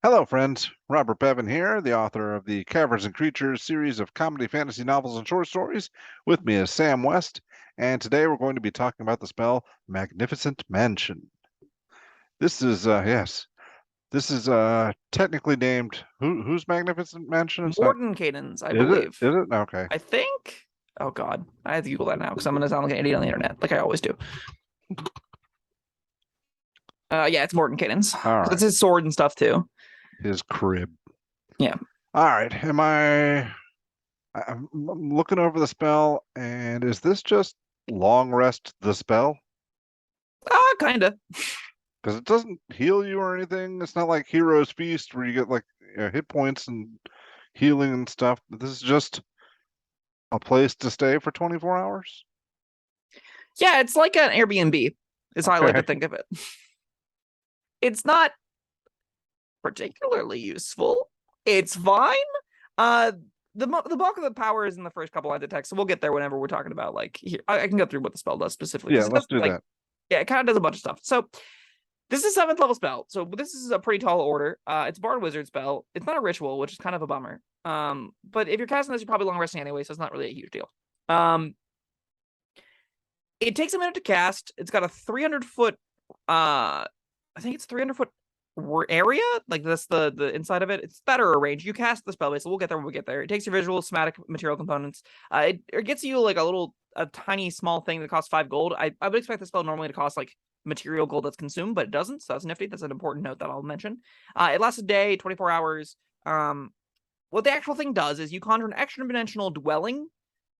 Hello, friends. Robert Bevan here, the author of the Caverns and Creatures series of comedy, fantasy novels, and short stories. With me is Sam West, and today we're going to be talking about the spell Magnificent Mansion. This is technically named who's Magnificent Mansion? It's not. Mordenkainen's, I Is it? believe. Is it? Okay. I think. Oh God, I have to Google that now because I'm gonna sound like an idiot on the internet, like I always do. Yeah, it's Mordenkainen's. All That's right. his sword and stuff too. His crib. Yeah. All right. I'm looking over the spell, and is this just long rest the spell? Kinda. Because it doesn't heal you or anything. It's not like Hero's Feast where you get like hit points and healing and stuff. This is just a place to stay for 24 hours. Yeah, it's like an Airbnb. Is how I like to Okay. think of it. It's not particularly useful. It's fine. Uh, the bulk of the power is in the first couple lines of text, so we'll get there whenever we're talking about like here. I can go through what the spell does specifically Yeah, because it let's does do like that. yeah, it kind of does a bunch of stuff. So this is 7th level spell. So this is a pretty tall order. It's a Bard Wizard spell. It's not a ritual, which is kind of a bummer. But if you're casting this, you're probably long resting anyway, so it's not really a huge deal. It takes a minute to cast. It's got a 300-foot, I think it's 300-foot area. Like that's the inside of it. It's better range. You cast the spell base, so we'll get there when we get there. It takes your visual, somatic, material components. It gets you like a tiny small thing that costs 5 gold. I would expect the spell normally to cost like material gold that's consumed, but it doesn't, so that's nifty. That's an important note that I'll mention. It lasts a day, 24 hours. What the actual thing does is you conjure an extra-dimensional dwelling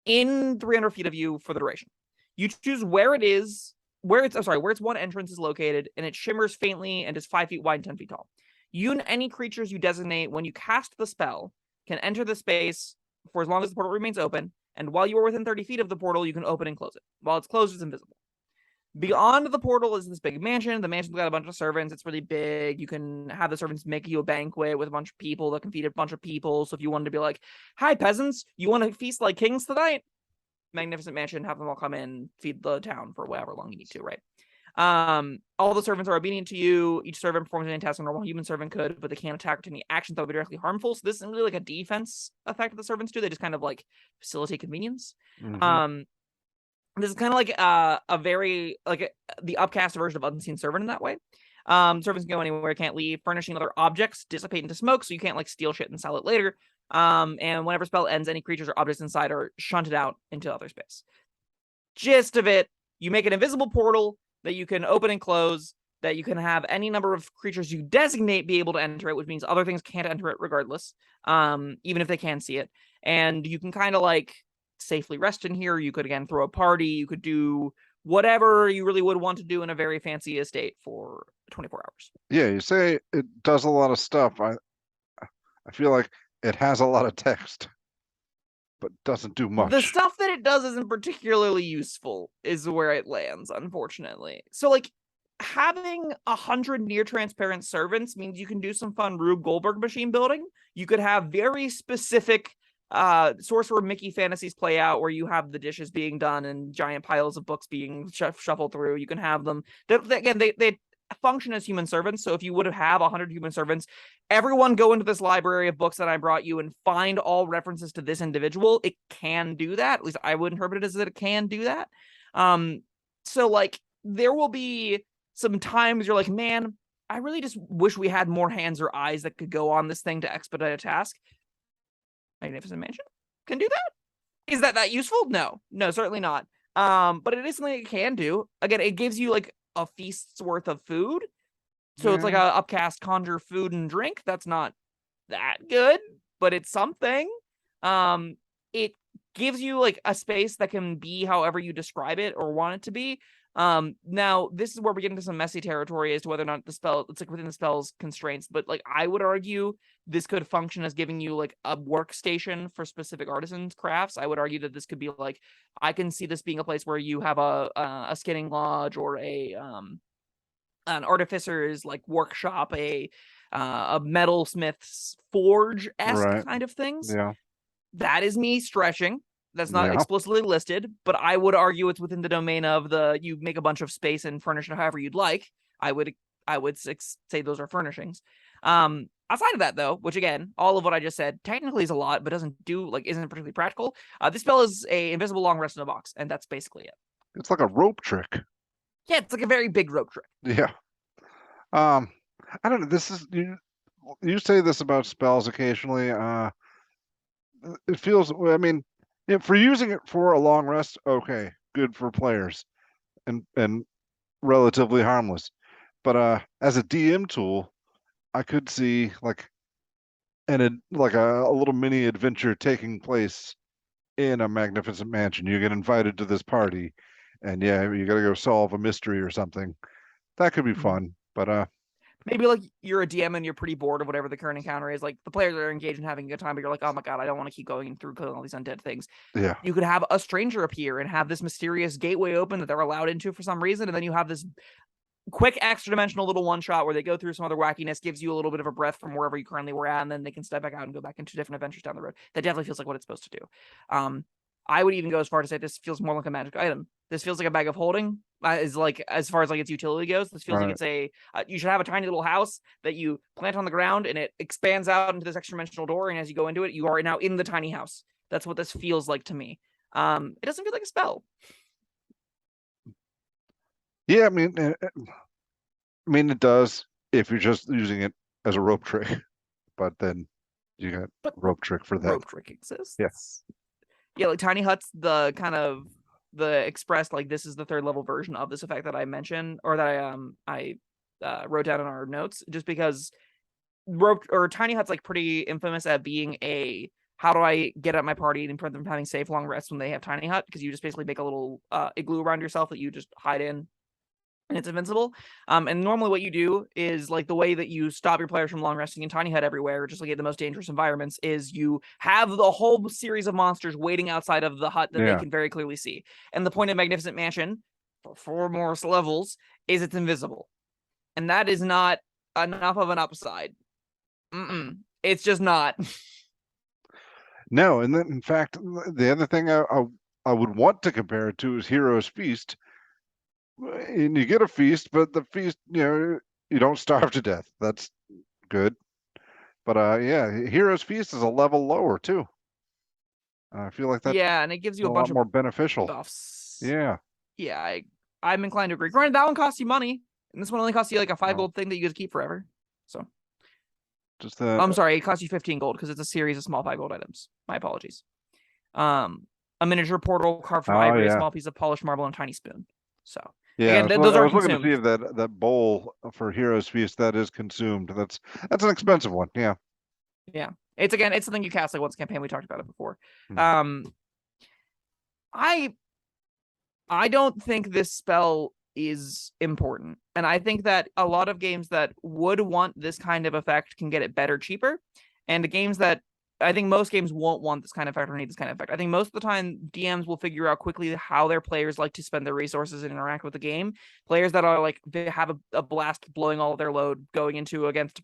in 300 feet of you for the duration. You choose where it is, where its one entrance is located, and it shimmers faintly and is 5 feet wide and 10 feet tall. You and any creatures you designate when you cast the spell can enter the space for as long as the portal remains open, and while you are within 30 feet of the portal, you can open and close it. While it's closed, it's invisible. Beyond the portal is this big mansion. The mansion's got a bunch of servants. It's really big. You can have the servants make you a banquet with a bunch of people that can feed a bunch of people. So if you wanted to be like, hi, peasants, you want to feast like kings tonight? Magnificent mansion, have them all come in, feed the town for however long you need to, right? All the servants are obedient to you. Each servant performs any task a normal human servant could, but they can't attack or take any actions that would be directly harmful. So this isn't really like a defense effect that the servants do. They just kind of like facilitate convenience. Mm-hmm. This is kind of like a very like the upcast version of Unseen Servant in that way. Servants can go anywhere, can't leave. Furnishing other objects dissipate into smoke, so you can't like steal shit and sell it later. And whenever spell ends, any creatures or objects inside are shunted out into other space. Gist of it, you make an invisible portal that you can open and close, that you can have any number of creatures you designate be able to enter it, which means other things can't enter it regardless, even if they can see it. And you can kind of like safely rest in here. You could again throw a party. You could do whatever you really would want to do in a very fancy estate for 24 hours. Yeah, you say it does a lot of stuff. I feel like it has a lot of text, but doesn't do The much. stuff that it does isn't particularly useful, is where it lands, unfortunately. So, like, having 100 near transparent servants means you can do some fun Rube Goldberg machine building. You could have very specific Sorcerer Mickey fantasies play out where you have the dishes being done and giant piles of books being shuffled through. You can have them. They function as human servants. So if you would have 100 human servants, everyone go into this library of books that I brought you and find all references to this individual. It can do that. At least I would interpret it as that it can do that. So like there will be some times you're like, man, I really just wish we had more hands or eyes that could go on this thing to expedite a task. Magnificent Mansion can do that. Is that useful? No, certainly not. But it is something it can do. Again, it gives you like a feast's worth of food. So it's like a upcast conjure food and drink. That's not that good, but it's something. It gives you like a space that can be however you describe it or want it to be. Now this is where we get into some messy territory as to whether or not the spell it's like within the spell's constraints, but like I would argue this could function as giving you like a workstation for specific artisans crafts. I would argue that this could be like I can see this being a place where you have a skinning lodge or an artificer's like workshop, a metalsmith's forge-esque Right. kind of things. Yeah. That is me stretching. That's not Yeah. explicitly listed, but I would argue it's within the domain of the you make a bunch of space and furnish it however you'd like. I would say those are furnishings. Outside of that, though, which again, all of what I just said technically is a lot, but isn't particularly practical. This spell is a invisible long rest in a box, and that's basically it. It's like a rope trick. Yeah, it's like a very big rope trick. Yeah. I don't know. This is you say this about spells occasionally. It feels. I mean, for using it for a long rest, okay, good for players, and relatively harmless. But as a DM tool, I could see like like a little mini adventure taking place in a magnificent mansion. You get invited to this party, and yeah, you got to go solve a mystery or something. That could be fun. But maybe like you're a DM and you're pretty bored of whatever the current encounter is. Like the players are engaged in having a good time, but you're like, oh my god, I don't want to keep going through killing all these undead things. yeah, You could have a stranger appear and have this mysterious gateway open that they're allowed into for some reason, and then you have this quick extra dimensional little one shot where they go through some other wackiness, gives you a little bit of a breath from wherever you currently were at, and then they can step back out and go back into different adventures down the road. That definitely feels like what it's supposed to do. I would even go as far to say this feels more like a magic item. This feels like a bag of holding. Is like as far as like its utility goes. This feels like it's a you should have a tiny little house that you plant on the ground and it expands out into this extra dimensional door. And as you go into it, you are now in the tiny house. That's what this feels like to me. It doesn't feel like a spell. yeah. I mean, it does if you're just using it as a rope trick, but then you got rope trick for that. Rope trick exists. Yes. Yeah, like tiny huts, the kind of the expressed like this is the third level version of this effect that I mentioned or that I wrote down in our notes, just because rope or tiny huts like pretty infamous at being a how do I get at my party and prevent them from having safe long rests when they have tiny hut, because you just basically make a little igloo around yourself that you just hide in and it's invincible. And normally what you do is like the way that you stop your players from long resting in tiny hut everywhere, just like in the most dangerous environments, is you have the whole series of monsters waiting outside of the hut that they can very clearly see. And the point of Magnificent Mansion for 4 more levels is it's invisible. And that is not enough of an upside. It's just not. No, and then in fact, the other thing I would want to compare it to is Hero's Feast. And you get a feast, but the feast, you don't starve to death. That's good. But yeah, Hero's Feast is a level lower too. I feel like that's and it gives you a bunch lot more beneficial. buffs. Yeah. Yeah, I'm inclined to agree. Granted, that one costs you money, and this one only costs you like a 5 gold thing that you get to keep forever. So, I'm sorry, it costs you 15 gold because it's a series of small 5 gold items. My apologies. A miniature portal carved from ivory, a small piece of polished marble, and a tiny spoon. So. Yeah, again, those I are was consumed. looking to see if that bowl for Hero's Feast that is consumed. That's an expensive one. Yeah. Yeah. It's something you cast like once a campaign. We talked about it before. I don't think this spell is important. And I think that a lot of games that would want this kind of effect can get it better cheaper. And the games that I think most games won't want this kind of effect or need this kind of effect. I think most of the time DMs will figure out quickly how their players like to spend their resources and interact with the game. Players that are like, they have a blast blowing all of their load going into against,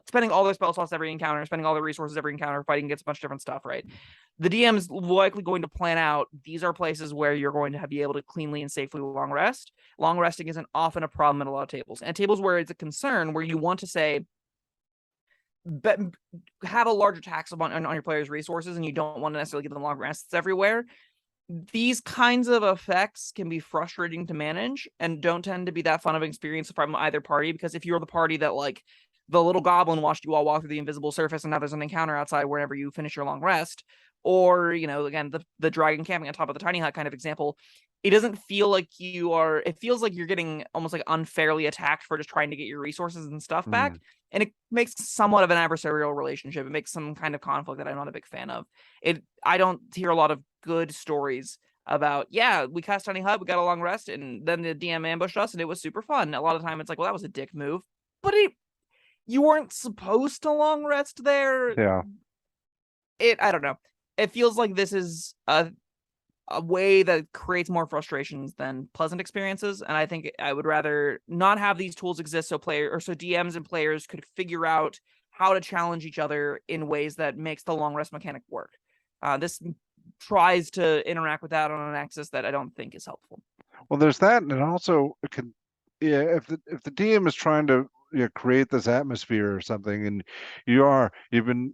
spending all their spell slots every encounter, spending all their resources every encounter, fighting against a bunch of different stuff, right? The DM is likely going to plan out, these are places where you're going to be able to cleanly and safely long rest. Long resting isn't often a problem at a lot of tables. And tables where it's a concern, where you want to say, but have a larger tax on your players' resources, and you don't want to necessarily give them long rests everywhere. These kinds of effects can be frustrating to manage and don't tend to be that fun of an experience from either party, because if you're the party that like the little goblin watched you all walk through the invisible surface and now there's an encounter outside whenever you finish your long rest, or again the dragon camping on top of the tiny hut kind of example, it doesn't feel like it feels like you're getting almost like unfairly attacked for just trying to get your resources and stuff back. And it makes somewhat of an adversarial relationship. It makes some kind of conflict that I'm not a big fan of. I don't hear a lot of good stories about, we cast tiny hut, we got a long rest, and then the DM ambushed us and it was super fun. A lot of the time it's like, well, that was a dick move. But you weren't supposed to long rest there. Yeah. I don't know. It feels like this is a way that creates more frustrations than pleasant experiences, and I think I would rather not have these tools exist so DMs and players could figure out how to challenge each other in ways that makes the long rest mechanic work. This tries to interact with that on an axis that I don't think is helpful. Well, there's that, and also it can, if the DM is trying to create this atmosphere or something, and you've been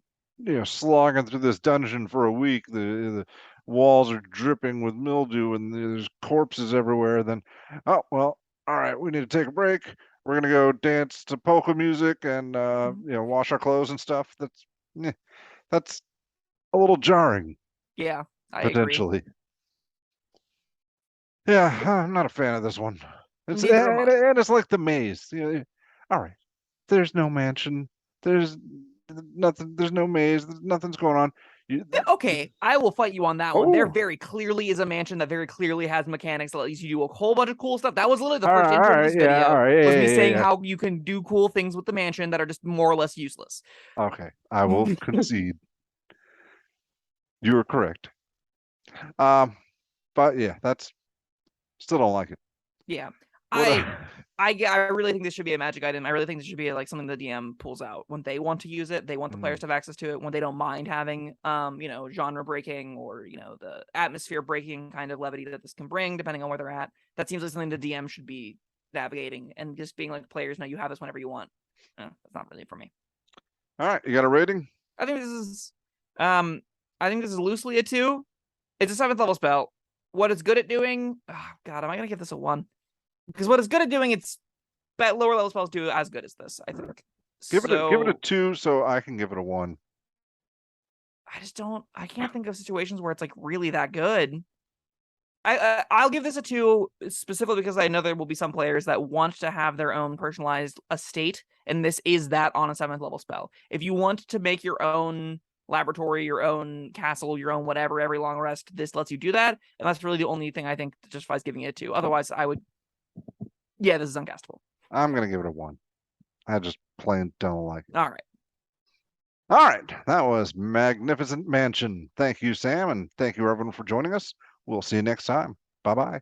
slogging through this dungeon for a week. The walls are dripping with mildew and there's corpses everywhere. Then, oh well, all right, we need to take a break. We're gonna go dance to polka music and wash our clothes and stuff. That's a little jarring Yeah, I agree. potentially. Yeah, I'm not a fan of this one. It's Neither am I. and it's like the maze. All right, there's no mansion. There's nothing. There's no maze. Nothing's going on. Okay, I will fight you on that one. There Oh, very clearly is a mansion that very clearly has mechanics that lets you do a whole bunch of cool stuff. That was literally the all first right, intro all to right, this yeah, all video, right, was yeah, me yeah, saying yeah. how you can do cool things with the mansion that are just more or less useless. Okay, I will concede. You are correct. Um, but yeah, that's still don't like it. Yeah. What? I really think this should be a magic item. I really think this should be like something the DM pulls out when they want to use it. They want the players to have access to it when they don't mind having genre breaking or the atmosphere breaking kind of levity that this can bring, depending on where they're at. That seems like something the DM should be navigating and just being like, players, no, you have this whenever you want. That's not really for me. All right, you got a rating? I think this is loosely a 2. It's a 7th level spell. What it's good at doing, oh god, am I gonna give this a 1? Because what it's good at doing, it's that lower level spells do as good as this, I think. Give it a 2, so I can give it a 1. I can't think of situations where it's like really that good. I'll give this a 2 specifically because I know there will be some players that want to have their own personalized estate, and this is that on a 7th level spell. If you want to make your own laboratory, your own castle, your own whatever every long rest, this lets you do that, and that's really the only thing I think that justifies giving it a 2. Otherwise, this is uncastable. I'm gonna give it a 1. I just plain don't like it. All right. All right, that was Magnificent Mansion. Thank you, Sam, and thank you everyone for joining us. We'll see you next time. Bye-bye.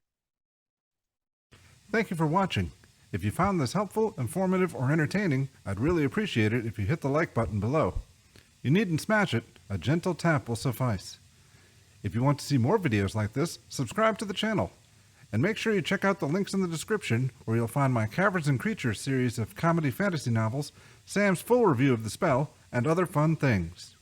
Thank you for watching. If you found this helpful, informative, or entertaining, I'd really appreciate it if you hit the like button below. You needn't smash it. A gentle tap will suffice. If you want to see more videos like this, subscribe to the channel. And make sure you check out the links in the description where you'll find my Caverns and Creatures series of comedy fantasy novels, Sam's full review of the spell, and other fun things.